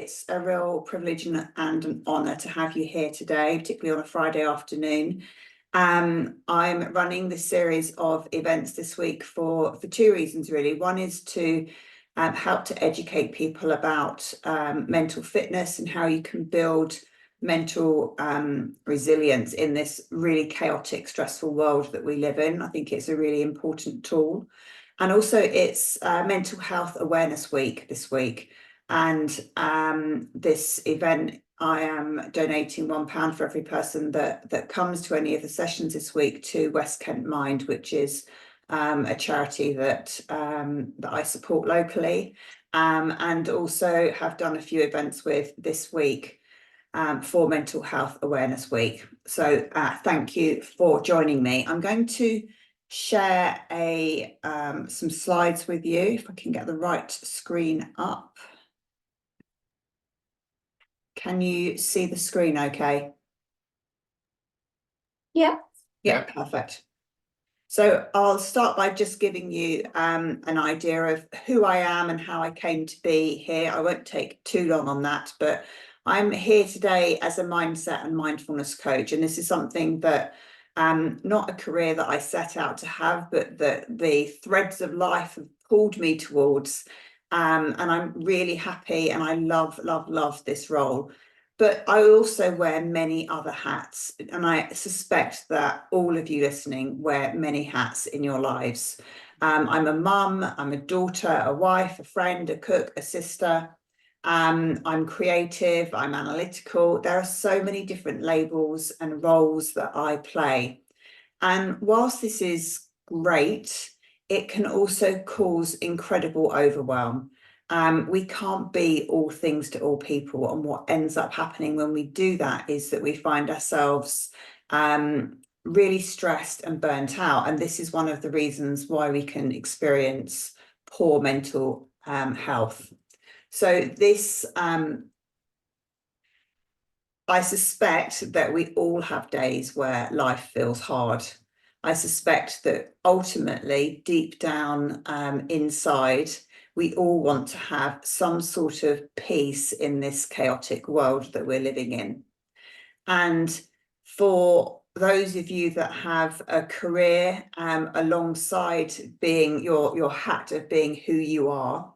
It's a real privilege and an honour to have you here today, particularly on a Friday afternoon. I'm running this series of events this week for two reasons, really. One is to help to educate people about mental fitness and how you can build mental resilience in this really chaotic, stressful world that we live in. I think it's a really important tool. And also it's Mental Health Awareness Week this week. And this event, I am donating £1 for every person that comes to any of the sessions this week to West Kent Mind, which is a charity that I support locally, and also have done a few events with this week for Mental Health Awareness Week. So thank you for joining me. I'm going to share some slides with you, if I can get the right screen up. Can you see the screen okay? Yeah. Yeah, perfect. So I'll start by just giving you an idea of who I am and how I came to be here. I won't take too long on that, but I'm here today as a mindset and mindfulness coach. And this is something that not a career that I set out to have, but that the threads of life have pulled me towards. And I'm really happy and I love this role. But I also wear many other hats, and I suspect that all of you listening wear many hats in your lives. I'm a mum, I'm a daughter, a wife, a friend, a cook, a sister. I'm creative, I'm analytical. There are so many different labels and roles that I play. And whilst this is great, it can also cause incredible overwhelm. We can't be all things to all people. And what ends up happening when we do that is that we find ourselves really stressed and burnt out. And this is one of the reasons why we can experience poor mental health. So this, I suspect that we all have days where life feels hard. I suspect that ultimately, deep down inside, we all want to have some sort of peace in this chaotic world that we're living in. And for those of you that have a career alongside being your hat of being who you are,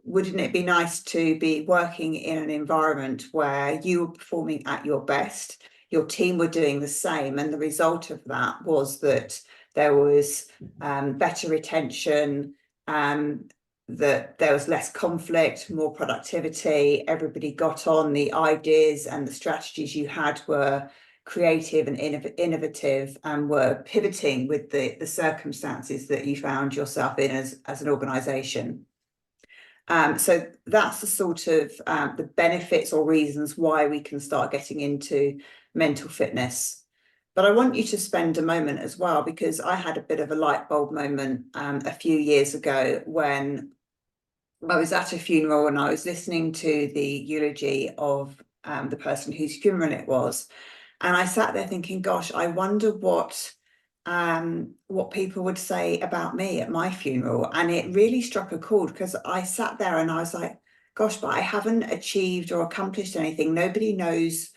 wouldn't it be nice to be working in an environment where you were performing at your best, your team were doing the same, and the result of that was that there was better retention, that there was less conflict, more productivity, everybody got on, the ideas and the strategies you had were creative and innovative and were pivoting with the circumstances that you found yourself in as an organisation. So that's the sort of the benefits or reasons why we can start getting into mental fitness. But I want you to spend a moment as well, because I had a bit of a light bulb moment a few years ago when I was at a funeral and I was listening to the eulogy of the person whose funeral it was. And I sat there thinking, gosh, I wonder what people would say about me at my funeral. And it really struck a chord, because I sat there and I was like, gosh, but I haven't achieved or accomplished anything. Nobody knows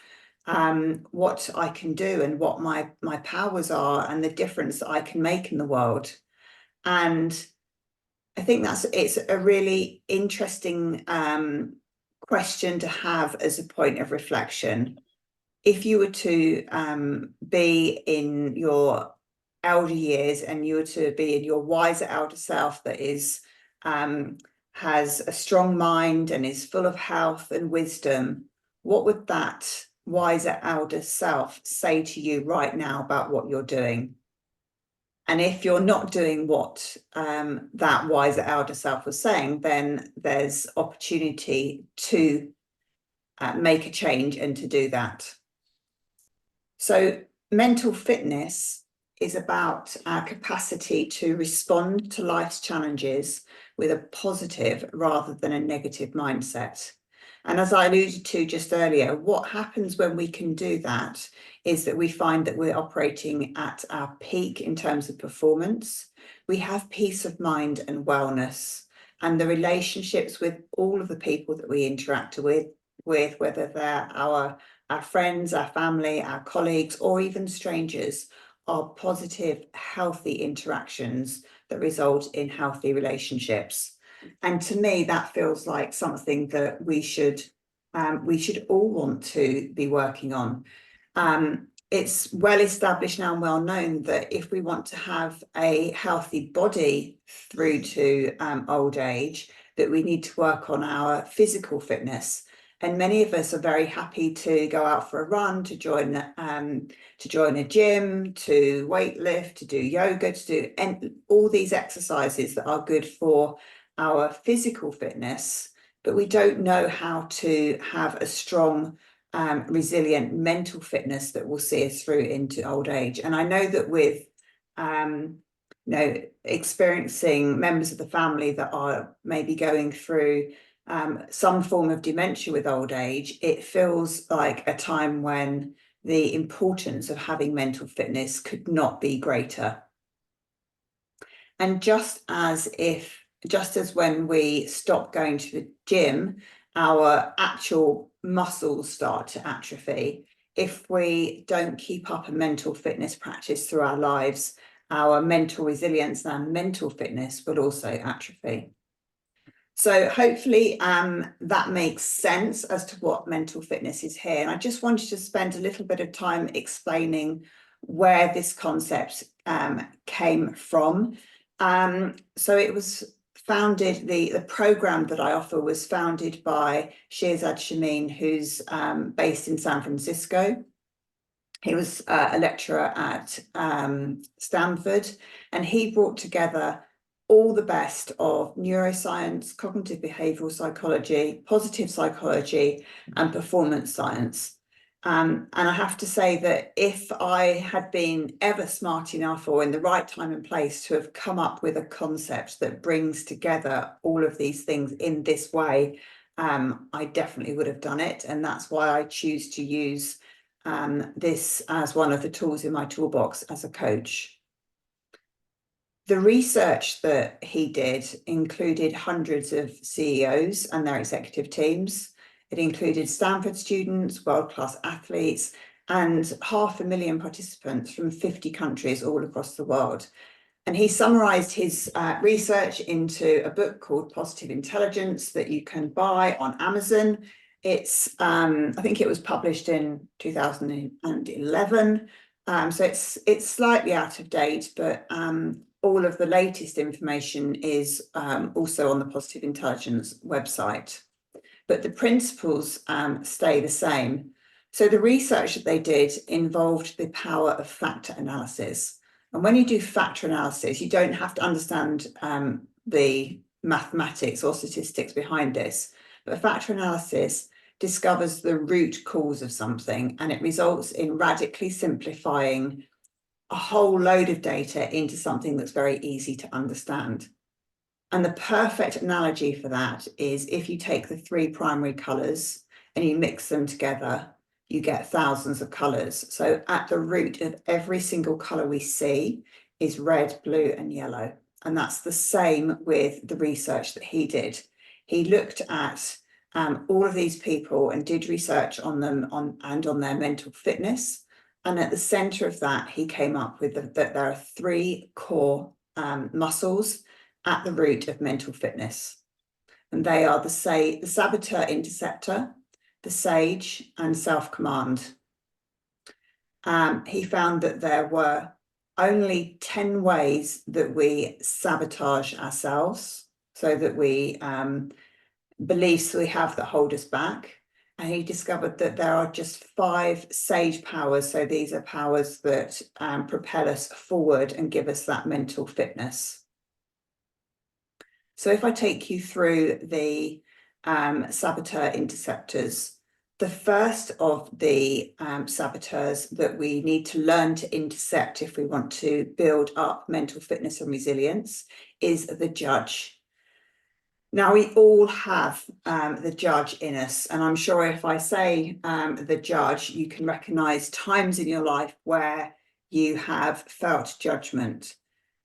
what I can do and what my powers are and the difference that I can make in the world. And I think it's a really interesting question to have as a point of reflection. If you were to be in your elder years and you were to be in your wiser elder self that is has a strong mind and is full of health and wisdom, what would that wiser elder self say to you right now about what you're doing? And if you're not doing what that wiser elder self was saying, then there's opportunity to make a change and to do that. So mental fitness is about our capacity to respond to life's challenges with a positive rather than a negative mindset. And as I alluded to just earlier, what happens when we can do that is that we find that we're operating at our peak in terms of performance. We have peace of mind and wellness. and the relationships with all of the people that we interact with whether they're our friends, our family, our colleagues, or even strangers, are positive, healthy interactions that result in healthy relationships. And to me, that feels like something that we should all want to be working on. It's well established now and well known that if we want to have a healthy body through to old age, that we need to work on our physical fitness. And many of us are very happy to go out for a run, to join a gym, to weight lift, to do yoga, to do all these exercises that are good for our physical fitness, but we don't know how to have a strong, resilient mental fitness that will see us through into old age. And I know that with experiencing members of the family that are maybe going through some form of dementia with old age, it feels like a time when the importance of having mental fitness could not be greater. And just as when we stop going to the gym, our actual muscles start to atrophy, if we don't keep up a mental fitness practice through our lives, our mental resilience and mental fitness will also atrophy. So hopefully that makes sense as to what mental fitness is here. And I just wanted to spend a little bit of time explaining where this concept came from. So it was founded, the program that I offer was founded by Shirzad Chamine, who's based in San Francisco. He was a lecturer at Stanford, and he brought together all the best of neuroscience, cognitive behavioral psychology, positive psychology, and performance science. And I have to say that if I had been ever smart enough or in the right time and place to have come up with a concept that brings together all of these things in this way, I definitely would have done it. And that's why I choose to use this as one of the tools in my toolbox as a coach. The research that he did included hundreds of CEOs and their executive teams. It included Stanford students, world-class athletes, and 500,000 participants from 50 countries all across the world. And he summarized his research into a book called Positive Intelligence that you can buy on Amazon. It's, I think it was published in 2011. So it's slightly out of date, but all of the latest information is also on the Positive Intelligence website. But the principles stay the same. So the research that they did involved the power of factor analysis. And when you do factor analysis, you don't have to understand the mathematics or statistics behind this, but factor analysis discovers the root cause of something, and it results in radically simplifying a whole load of data into something that's very easy to understand. And the perfect analogy for that is if you take the three primary colours and you mix them together, you get thousands of colours. So at the root of every single colour we see is red, blue, and yellow. And that's the same with the research that he did. He looked at all of these people and did research on them and on their mental fitness. And at the centre of that, he came up with that there are three core muscles at the root of mental fitness. And they are the saboteur interceptor, the sage, and self-command. He found that there were only 10 ways that we sabotage ourselves, so that we beliefs we have that hold us back. And he discovered that there are just 5 sage powers. So these are powers that propel us forward and give us that mental fitness. So if I take you through the saboteur interceptors, the first of the saboteurs that we need to learn to intercept if we want to build up mental fitness and resilience is the judge. Now, we all have the judge in us, and I'm sure if I say the judge, you can recognise times in your life where you have felt judgment.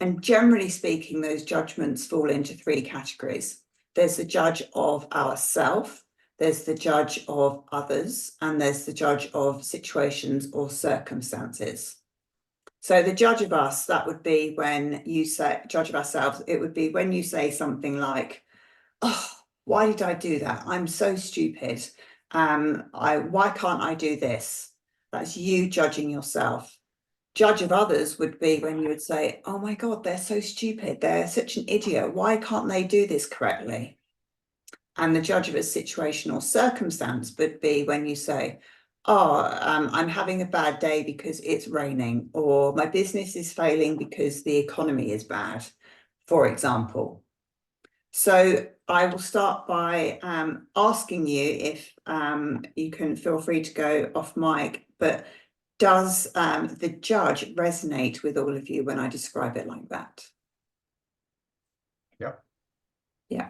And generally speaking, those judgments fall into 3 categories. There's the judge of ourselves, there's the judge of others, and there's the judge of situations or circumstances. So the judge of us, that would be when you say, judge of ourselves, it would be when you say something like, oh, why did I do that? I'm so stupid. Why can't I do this? That's you judging yourself. Judge of others would be when you would say, oh my God, they're so stupid. They're such an idiot. Why can't they do this correctly? And the judge of a situation or circumstance would be when you say, oh, I'm having a bad day because it's raining, or my business is failing because the economy is bad, for example. So I will start by asking you if you can feel free to go off mic, but does the judge resonate with all of you when I describe it like that? Yeah. Yeah.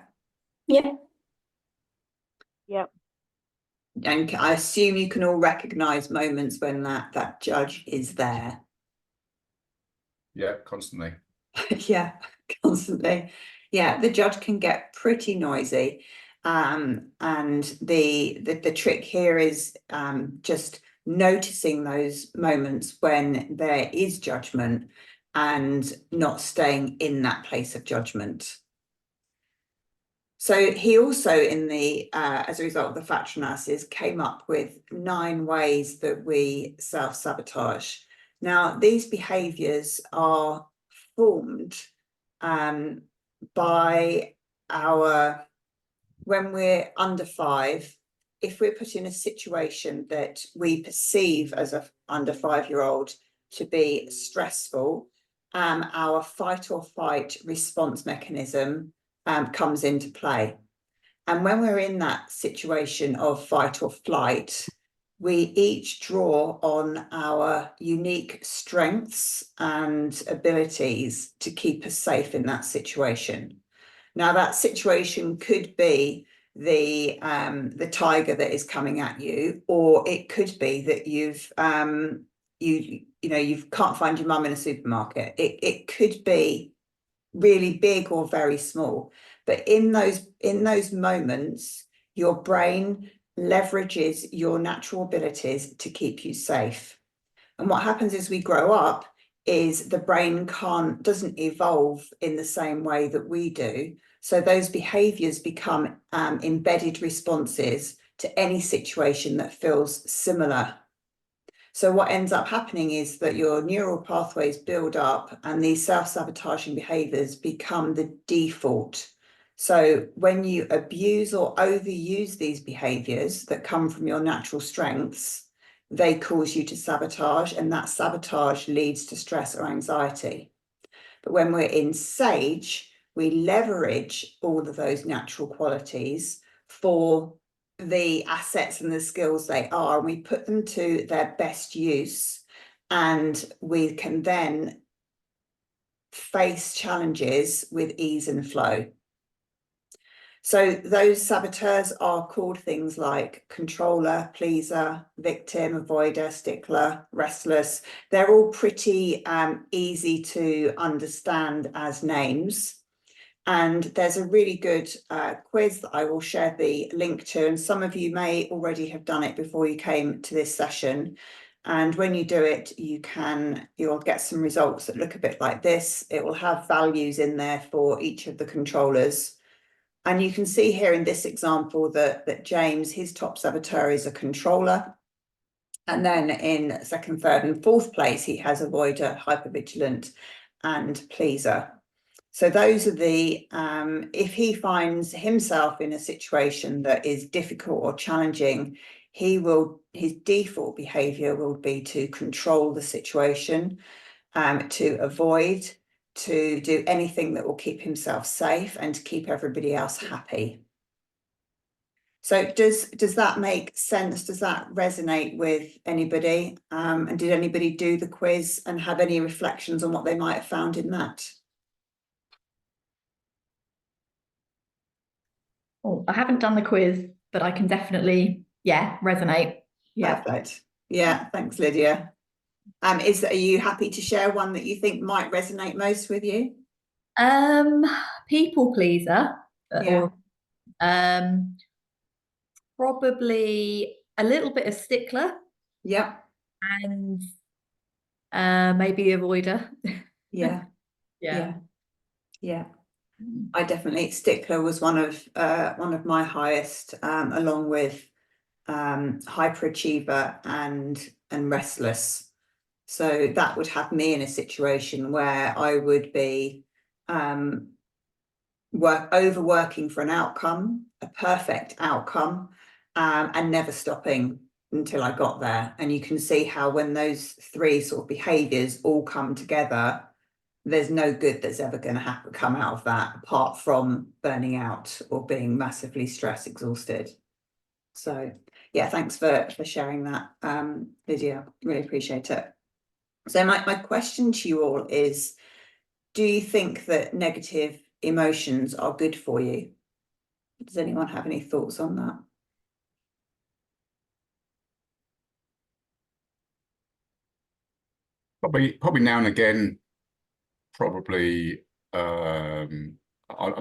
Yeah. Yep. And I assume you can all recognize moments when that judge is there. Yeah, constantly. Yeah, constantly. Yeah, the judge can get pretty noisy. And the trick here is just noticing those moments when there is judgment and not staying in that place of judgment. So he also, in the as a result of the factor analysis, came up with 9 ways that we self-sabotage. Now, these behaviours are formed by when we're under 5, if we're put in a situation that we perceive as a under 5-year-old to be stressful, our fight or flight response mechanism comes into play. And when we're in that situation of fight or flight, we each draw on our unique strengths and abilities to keep us safe in that situation. Now, that situation could be the tiger that is coming at you, or it could be that you can't find your mum in a supermarket. It could be really big or very small, but in those moments, your brain leverages your natural abilities to keep you safe. And what happens as we grow up is the brain doesn't evolve in the same way that we do. So those behaviors become embedded responses to any situation that feels similar. So what ends up happening is that your neural pathways build up and these self-sabotaging behaviors become the default. So when you abuse or overuse these behaviors that come from your natural strengths, they cause you to sabotage, and that sabotage leads to stress or anxiety. But when we're in sage, we leverage all of those natural qualities for the assets and the skills they are, and we put them to their best use, and we can then face challenges with ease and flow. So those saboteurs are called things like controller, pleaser, victim, avoider, stickler, restless. They're all pretty easy to understand as names. And there's a really good quiz that I will share the link to, and some of you may already have done it before you came to this session. And when you do it, you'll get some results that look a bit like this. It will have values in there for each of the controllers. And you can see here in this example that James, his top saboteur is a controller. And then in second, third, and fourth place, he has avoider, hypervigilant, and pleaser. So those are the, if he finds himself in a situation that is difficult or challenging, his default behavior will be to control the situation, to avoid, to do anything that will keep himself safe and to keep everybody else happy. So does that make sense? Does that resonate with anybody? And did anybody do the quiz and have any reflections on what they might have found in that? Oh, I haven't done the quiz, but I can definitely, resonate. Yeah. Perfect. Yeah, thanks, Lydia. Are you happy to share one that you think might resonate most with you? People pleaser, Yeah. or Probably a little bit of stickler Yeah, and maybe avoider. yeah, Yeah. yeah. I definitely, stickler was one of my highest, along with hyperachiever and restless. So that would have me in a situation where I would be overworking for an outcome, a perfect outcome, and never stopping until I got there. And you can see how when those three sort of behaviors all come together, there's no good that's ever going to come out of that, apart from burning out or being massively stress exhausted. So yeah, thanks for sharing that, Lydia. Really appreciate it. So my question to you all is, do you think that negative emotions are good for you? Does anyone have any thoughts on that? Probably now and again, probably a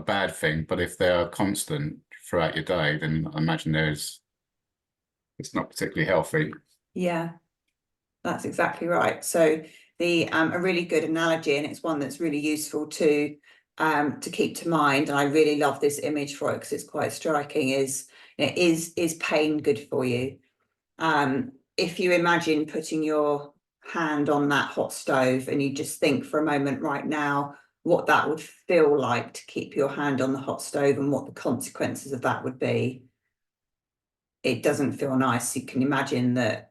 bad thing, but if they're constant throughout your day, then I imagine it's not particularly healthy. Yeah, that's exactly right. So the a really good analogy, and it's one that's really useful to keep to mind, and I really love this image for it because it's quite striking, is, you know, is pain good for you? If you imagine putting your hand on that hot stove and you just think for a moment right now what that would feel like to keep your hand on the hot stove and what the consequences of that would be, it doesn't feel nice. You can imagine the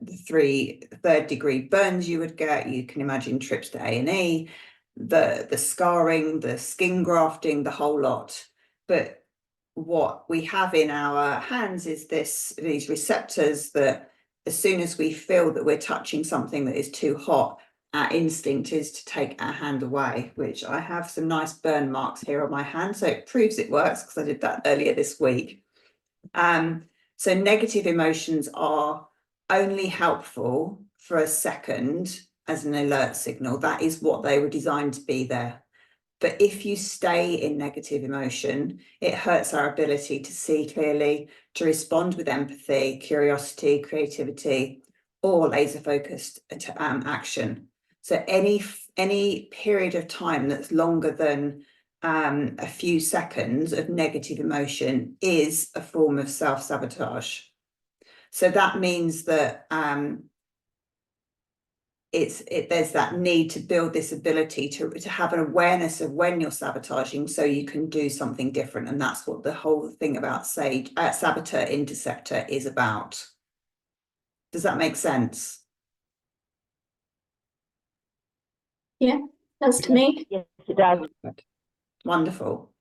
third degree burns you would get. You can imagine trips to A&E, the scarring, the skin grafting, the whole lot. But what we have in our hands is these receptors that, as soon as we feel that we're touching something that is too hot, our instinct is to take our hand away, which I have some nice burn marks here on my hand. So it proves it works because I did that earlier this week. So negative emotions are only helpful for a second as an alert signal. That is what they were designed to be there. But if you stay in negative emotion, it hurts our ability to see clearly, to respond with empathy, curiosity, creativity, or laser focused action. So any period of time that's longer than a few seconds of negative emotion is a form of self-sabotage. So that means that there's that need to build this ability to have an awareness of when you're sabotaging, so you can do something different. And that's what the whole thing about saboteur interceptor is about. Does that make sense? Yeah, does to me. Yes, it does. Wonderful.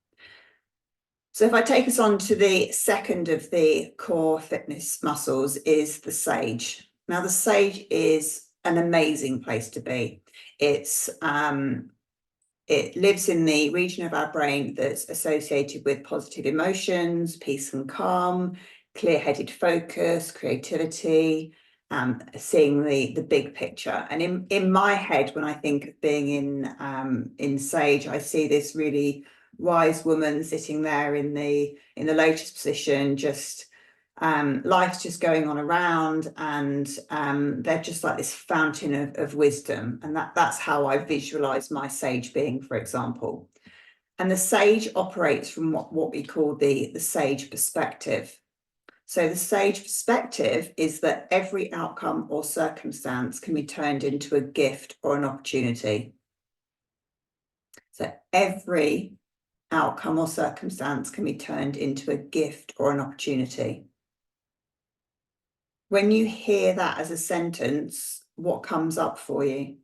So if I take us on to the second of the core fitness muscles, is the sage. Now the sage is an amazing place to be. It lives in the region of our brain that's associated with positive emotions, peace and calm, clear-headed focus, creativity, seeing the big picture. And in my head, when I think of being in sage, I see this really wise woman sitting there in the lotus position, just life's just going on around, and they're just like this fountain of wisdom. And that's how I visualize my sage being, for example. And the sage operates from what we call the sage perspective. So the sage perspective is that every outcome or circumstance can be turned into a gift or an opportunity. So every outcome or circumstance can be turned into a gift or an opportunity. When you hear that as a sentence, what comes up for you?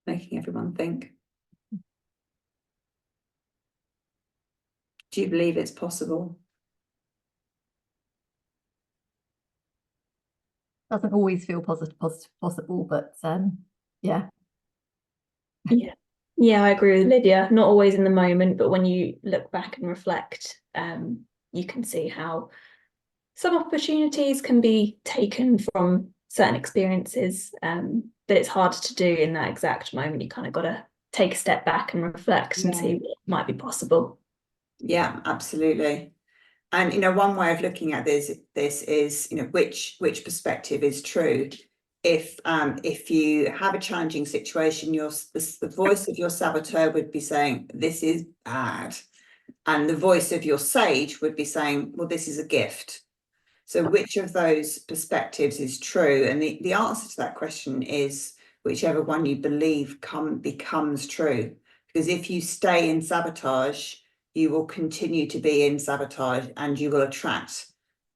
Making everyone think. Do you believe it's possible? Doesn't always feel possible, but yeah. Yeah, I agree with Lydia. Not always in the moment, but when you look back and reflect, you can see how some opportunities can be taken from certain experiences, but it's hard to do in that exact moment. You kind of got to take a step back and reflect and see what might be possible. Yeah, absolutely. And one way of looking at this is which perspective is true. If you have a challenging situation, the voice of your saboteur would be saying this is bad, and the voice of your sage would be saying, well, this is a gift. So which of those perspectives is true? And the answer to that question is whichever one you believe becomes true. Because if you stay in sabotage, you will continue to be in sabotage and you will attract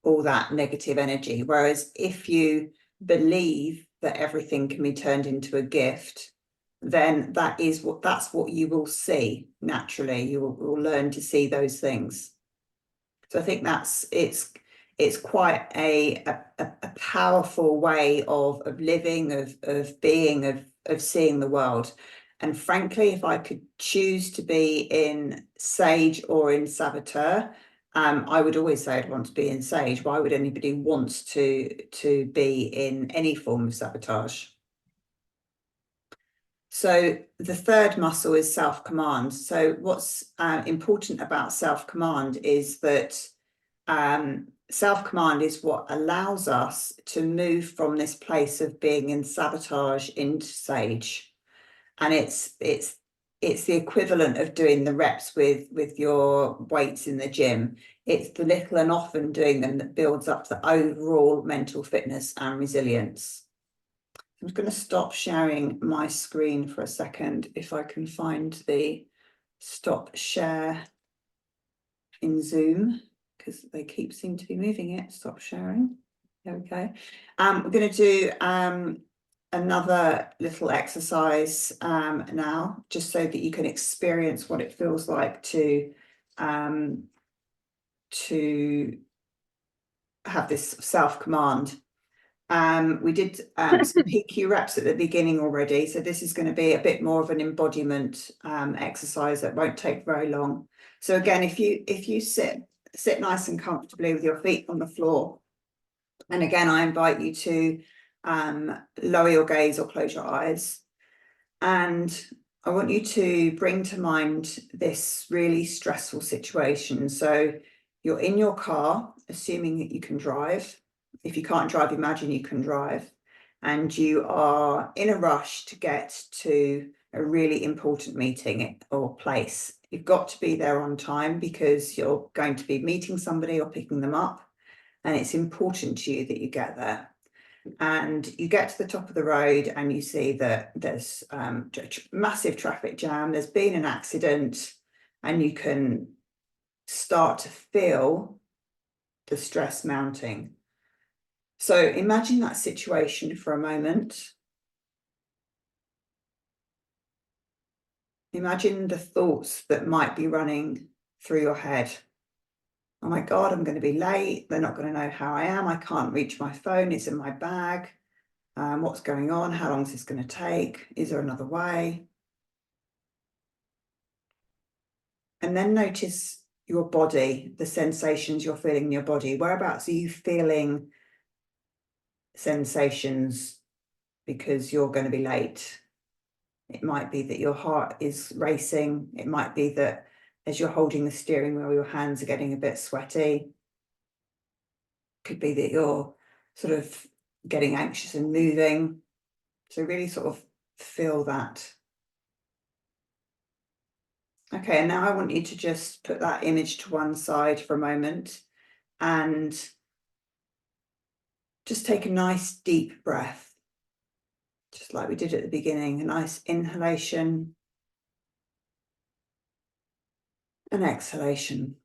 all that negative energy. Whereas if you believe that everything can be turned into a gift, then that's what you will see naturally. You will learn to see those things. So I think it's quite a powerful way of living, of being, of seeing the world. And frankly, if I could choose to be in sage or in saboteur, I would always say I'd want to be in sage. Why would anybody want to be in any form of sabotage? So the third muscle is self-command. So what's important about self-command is that self-command is what allows us to move from this place of being in sabotage into sage. And it's the equivalent of doing the reps with your weights in the gym. It's the little and often doing them that builds up the overall mental fitness and resilience. I'm going to stop sharing my screen for a second if I can find the stop share in Zoom, because they seem to be moving it. Stop sharing. There we go. We're going to do another little exercise now, just so that you can experience what it feels like to have this self-command. We did some PQ reps at the beginning already, so this is going to be a bit more of an embodiment exercise that won't take very long. So again, if you sit nice and comfortably with your feet on the floor, and again, I invite you to lower your gaze or close your eyes, and I want you to bring to mind this really stressful situation. So you're in your car, assuming that you can drive. If you can't drive, imagine you can drive. And you are in a rush to get to a really important meeting or place. You've got to be there on time because you're going to be meeting somebody or picking them up. And it's important to you that you get there. And you get to the top of the road and you see that there's massive traffic jam, there's been an accident, and you can start to feel the stress mounting. So imagine that situation for a moment. Imagine the thoughts that might be running through your head. Oh my God, I'm going to be late. They're not going to know how I am. I can't reach my phone. It's in my bag. What's going on? How long is this going to take? Is there another way? And then notice your body, the sensations you're feeling in your body. Whereabouts are you feeling sensations because you're going to be late? It might be that your heart is racing. It might be that as you're holding the steering wheel, your hands are getting a bit sweaty. Could be that you're sort of getting anxious and moving. So really sort of feel that. Okay, and now I want you to just put that image to one side for a moment and just take a nice deep breath, just like we did at the beginning, a nice inhalation and exhalation.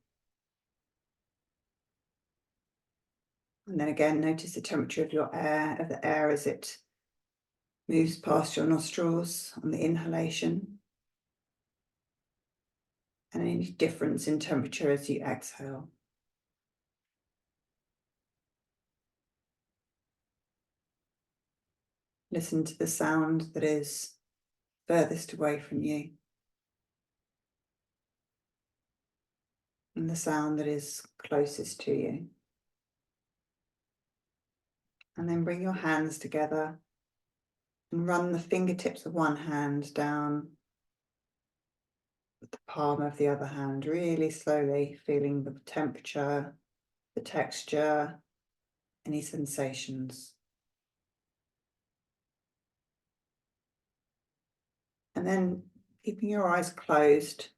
And then again, notice the temperature of the air as it moves past your nostrils on the inhalation. And any difference in temperature as you exhale. Listen to the sound that is furthest away from you. And the sound that is closest to you. And then bring your hands together and run the fingertips of one hand down the palm of the other hand, really slowly, feeling the temperature, the texture, any sensations. And then keeping your eyes closed,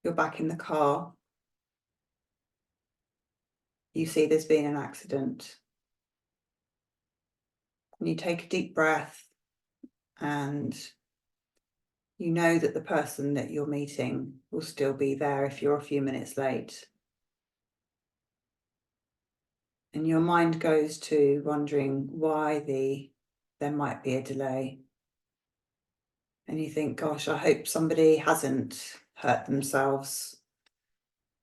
you're back in the car. You see there's been an accident. And you take a deep breath, and you know that the person that you're meeting will still be there if you're a few minutes late. And your mind goes to wondering why there might be a delay. And you think, gosh, I hope somebody hasn't hurt themselves.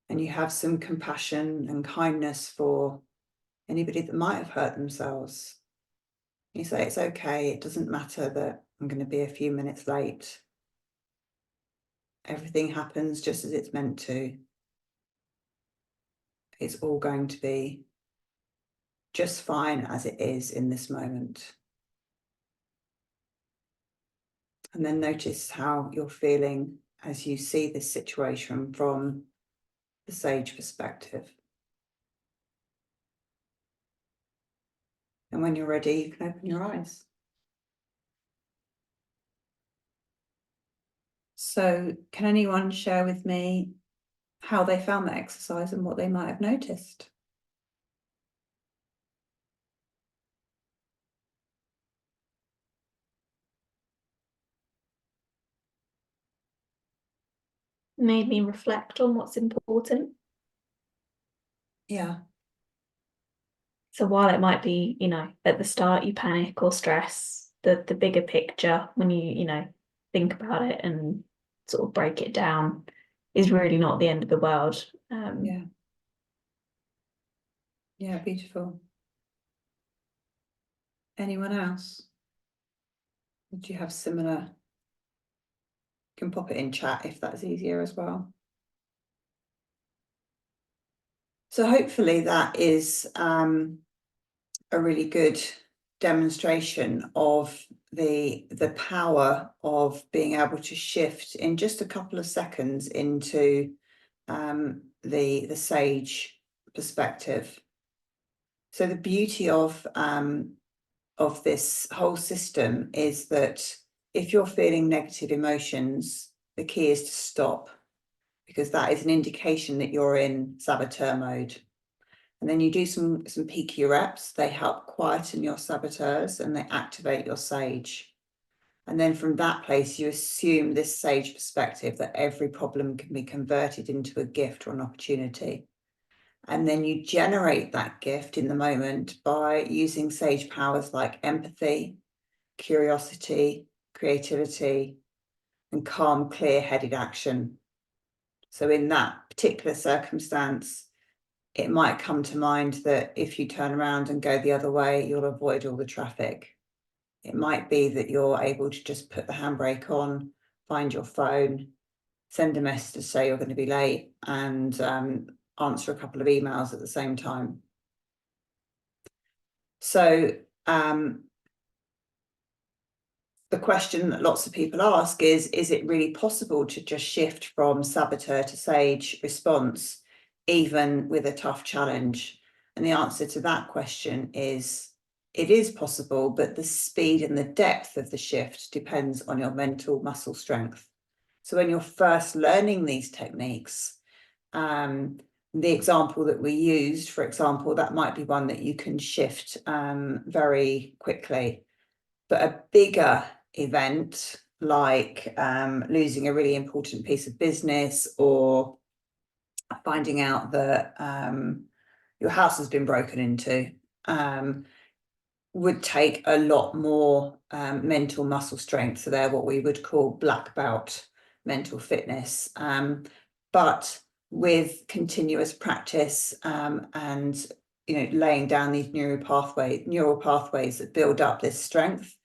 And you have some compassion and kindness for anybody that might have hurt themselves. You say, it's okay, it doesn't matter that I'm going to be a few minutes late. Everything happens just as it's meant to. It's all going to be just fine as it is in this moment. And then notice how you're feeling as you see this situation from the sage perspective. And when you're ready, you can open your eyes. So, can anyone share with me how they found the exercise and what they might have noticed? Made me reflect on what's important. Yeah. So while it might be, at the start you panic or stress, the bigger picture, when you think about it and sort of break it down, is really not the end of the world. Yeah, beautiful. Anyone else? Do you have similar? You can pop it in chat if that's easier as well. So hopefully that is a really good demonstration of the power of being able to shift in just a couple of seconds into the sage perspective. So the beauty of this whole system is that if you're feeling negative emotions, the key is to stop, because that is an indication that you're in saboteur mode. And then you do some peaky reps. They help quieten your saboteurs and they activate your sage. And then from that place, you assume this sage perspective that every problem can be converted into a gift or an opportunity. And then you generate that gift in the moment by using sage powers like empathy, curiosity, creativity, and calm, clear-headed action. So in that particular circumstance, it might come to mind that if you turn around and go the other way, you'll avoid all the traffic. It might be that you're able to just put the handbrake on, find your phone, send a message to say you're going to be late, and answer a couple of emails at the same time. So the question that lots of people ask is it really possible to just shift from saboteur to sage response, even with a tough challenge? And the answer to that question is, it is possible, but the speed and the depth of the shift depends on your mental muscle strength. So when you're first learning these techniques, the example that we used, for example, that might be one that you can shift very quickly. But a bigger event like losing a really important piece of business, or finding out that your house has been broken into, would take a lot more mental muscle strength. So they're what we would call black belt mental fitness. But with continuous practice and laying down these neural pathways that build up this strength,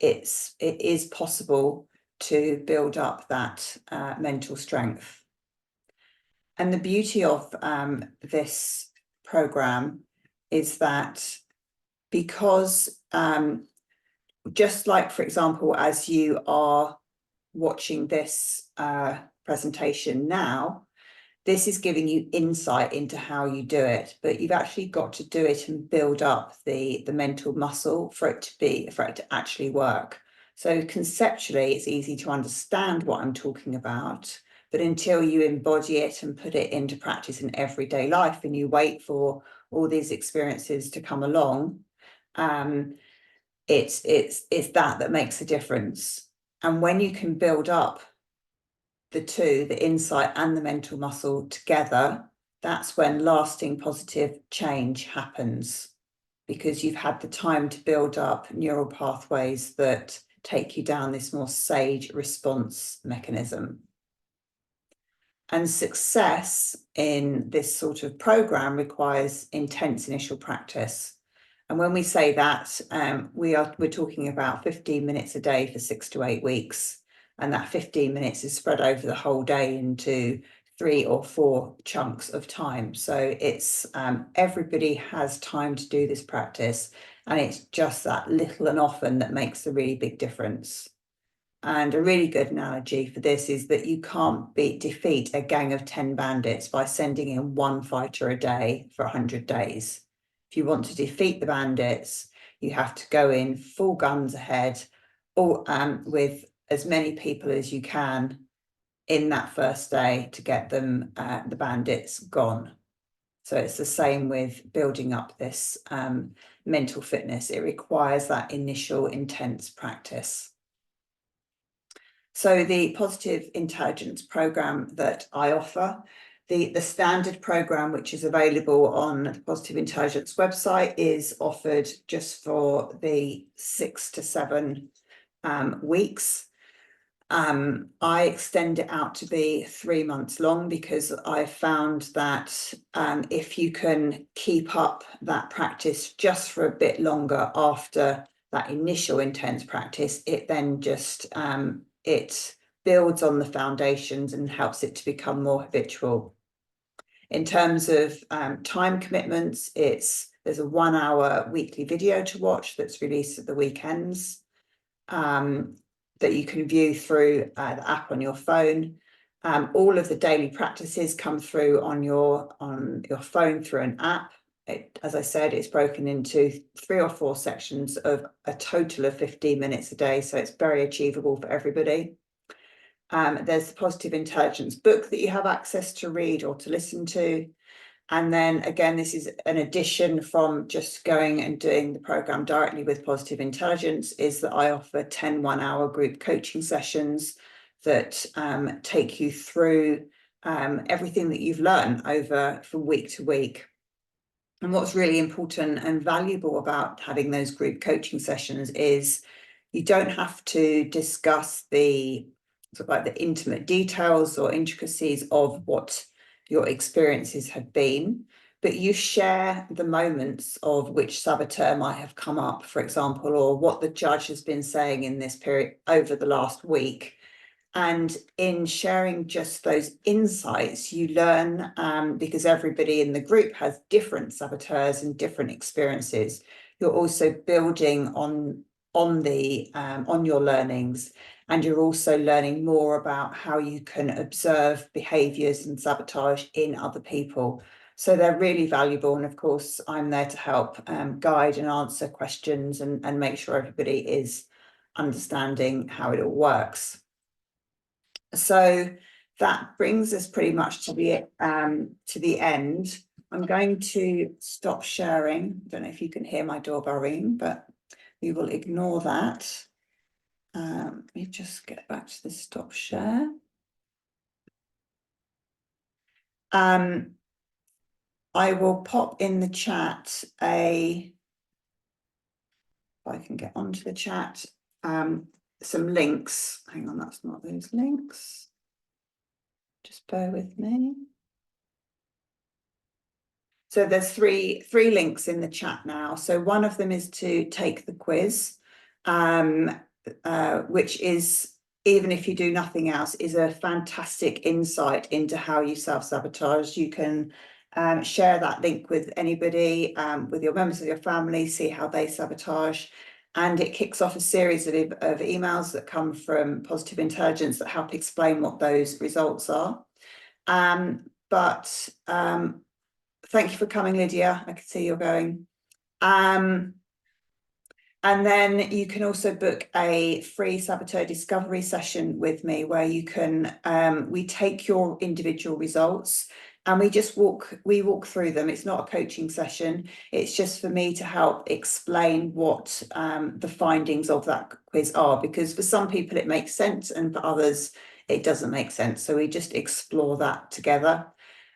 it is possible to build up that mental strength. And the beauty of this program is that because just like, for example, as you are watching this presentation now, this is giving you insight into how you do it, but you've actually got to do it and build up the mental muscle for it to actually work. So conceptually, it's easy to understand what I'm talking about, but until you embody it and put it into practice in everyday life, and you wait for all these experiences to come along, it's that makes a difference. And when you can build up the two, the insight and the mental muscle together, that's when lasting positive change happens, because you've had the time to build up neural pathways that take you down this more sage response mechanism. And success in this sort of program requires intense initial practice. And when we say that, we're talking about 15 minutes a day for 6 to 8 weeks. And that 15 minutes is spread over the whole day into 3 or 4 chunks of time. So it's everybody has time to do this practice, and it's just that little and often that makes the really big difference. And a really good analogy for this is that you can't defeat a gang of 10 bandits by sending in 1 fighter a day for 100 days. If you want to defeat the bandits, you have to go in full guns ahead, or with as many people as you can in that first day to get them, the bandits, gone. So it's the same with building up this mental fitness. It requires that initial intense practice. So the positive intelligence program that I offer, the standard program, which is available on the Positive Intelligence website, is offered just for the 6 to 7 weeks. I extend it out to be 3 months long, because I found that if you can keep up that practice just for a bit longer after that initial intense practice, it then just it builds on the foundations and helps it to become more habitual. In terms of time commitments, there's a 1 hour weekly video to watch that's released at the weekends, that you can view through the app on your phone. All of the daily practices come through on your phone through an app. As I said, it's broken into 3 or 4 sections of a total of 15 minutes a day, so it's very achievable for everybody. There's the Positive Intelligence book that you have access to read or to listen to. And then again, this is an addition from just going and doing the program directly with Positive Intelligence, is that I offer 10 1-hour group coaching sessions that take you through everything that you've learned over from week to week. And what's really important and valuable about having those group coaching sessions is you don't have to discuss the sort of like the intimate details or intricacies of what your experiences have been, but you share the moments of which saboteur might have come up, for example, or what the judge has been saying in this period over the last week. And in sharing just those insights, you learn, because everybody in the group has different saboteurs and different experiences. You're also building on your learnings, and you're also learning more about how you can observe behaviours and sabotage in other people. So they're really valuable, and of course I'm there to help guide and answer questions and make sure everybody is understanding how it all works. So that brings us pretty much to the end. I'm going to stop sharing. I don't know if you can hear my doorbell ringing, but we will ignore that. Let me just get back to the stop share. I will pop in the chat if I can get onto the chat, some links. Hang on, that's not those links. Just bear with me. So there's three links in the chat now. So one of them is to take the quiz, which is, even if you do nothing else, is a fantastic insight into how you self-sabotage. You can share that link with anybody, with your members of your family, see how they sabotage. And it kicks off a series of emails that come from Positive Intelligence that help explain what those results are. But thank you for coming, Lydia. I can see you're going. And then you can also book a free saboteur discovery session with me where you can, we take your individual results and we walk through them. It's not a coaching session. It's just for me to help explain what the findings of that quiz are, because for some people it makes sense and for others it doesn't make sense. So we just explore that together.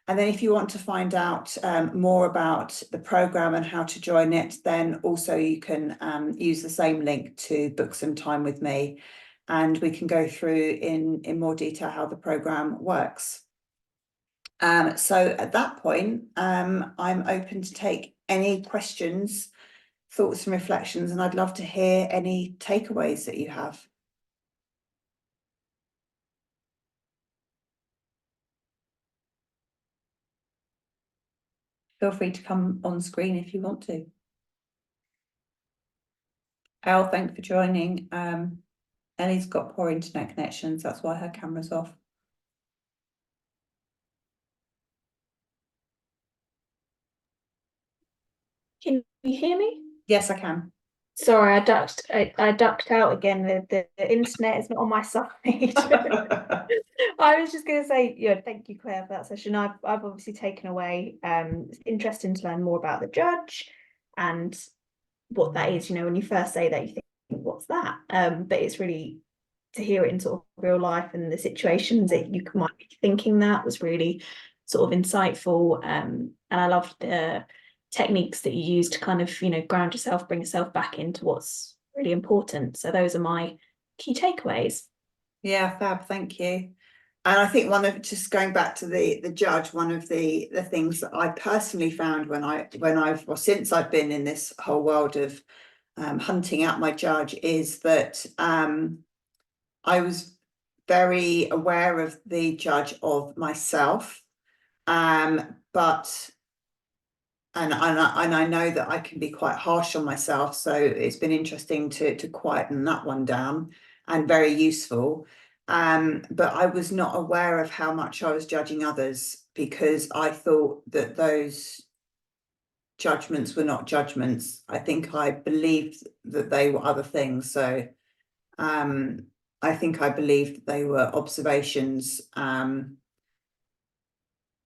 And then if you want to find out more about the programme and how to join it, then also you can use the same link to book some time with me, and we can go through in more detail how the programme works. So at that point, I'm open to take any questions, thoughts and reflections, and I'd love to hear any takeaways that you have. Feel free to come on screen if you want to. Elle, thanks for joining. Ellie's got poor internet connections, that's why her camera's off. Can you hear me? Yes, I can. Sorry, I ducked out again. The internet is not on my side. I was just going to say, yeah, thank you, Claire, for that session. I've obviously taken away. It's interesting to learn more about the judge and what that is. You know, when you first say that, you think, what's that? But it's really to hear it in sort of real life and the situations that you might be thinking that was really sort of insightful. And I loved the techniques that you use to kind of, you know, ground yourself, bring yourself back into what's really important. So those are my key takeaways. Yeah, fab, thank you. And I think just going back to the judge, one of the things that I personally found since I've been in this whole world of hunting out my judge is that I was very aware of the judge of myself, but and I know that I can be quite harsh on myself, so it's been interesting to quieten that one down and very useful. But I was not aware of how much I was judging others, because I thought that those judgments were not judgments. I think I believed that they were other things. So I think I believed they were observations,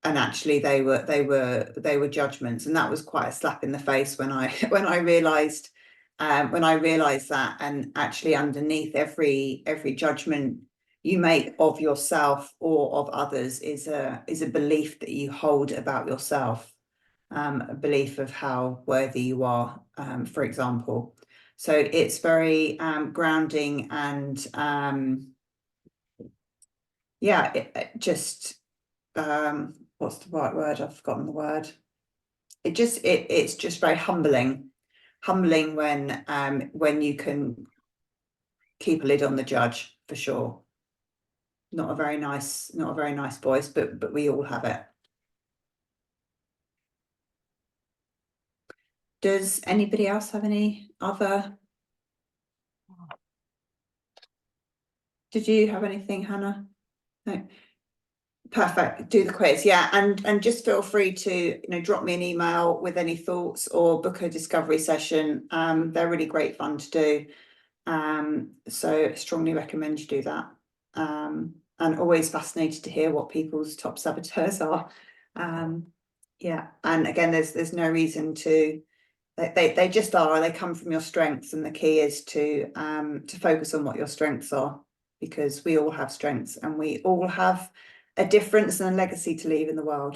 and actually they were judgments, and that was quite a slap in the face when I realized that. And actually underneath every judgment you make of yourself or of others is a belief that you hold about yourself, a belief of how worthy you are, for example. So it's very grounding, and yeah, it just what's the right word? I've forgotten the word. It's just very humbling when you can keep a lid on the judge, for sure. Not a very nice voice, but we all have it. Does anybody else have any other? Did you have anything, Hannah? No. Perfect. Do the quiz, yeah, and just feel free to drop me an email with any thoughts or book a discovery session. They're really great fun to do. So strongly recommend you do that. And always fascinated to hear what people's top saboteurs are. Yeah, and again, there's no reason to. They just are. They come from your strengths, and the key is to focus on what your strengths are, because we all have strengths and we all have a difference and a legacy to leave in the world.